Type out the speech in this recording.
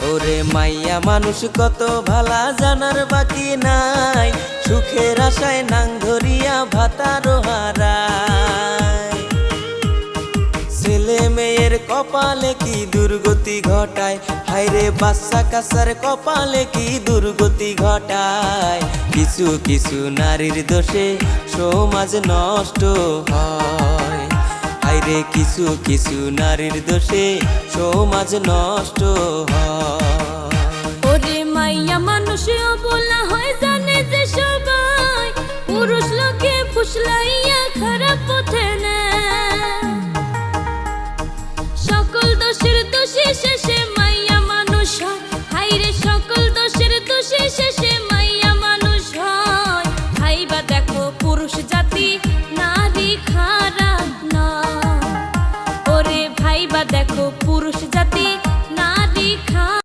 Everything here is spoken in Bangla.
ওরে মাইয়া মানুষ কত ভালা জানার বাকি নাই, সুখের আশায় নাং ধরিয়া ভাতারো হারায়। ছেলে মেয়ের কপালে কি দুর্গতি ঘটায়, হায়রে বাচ্চা কাচ্চার কপালে কি দুর্গতি ঘটায়। কিছু কিছু নারীর দোষে সমাজ নষ্ট হয়, হায়রে কিছু কিছু নারীর দোষে সমাজ নষ্ট হয়। ওরে মাইয়া মানুষ অবলা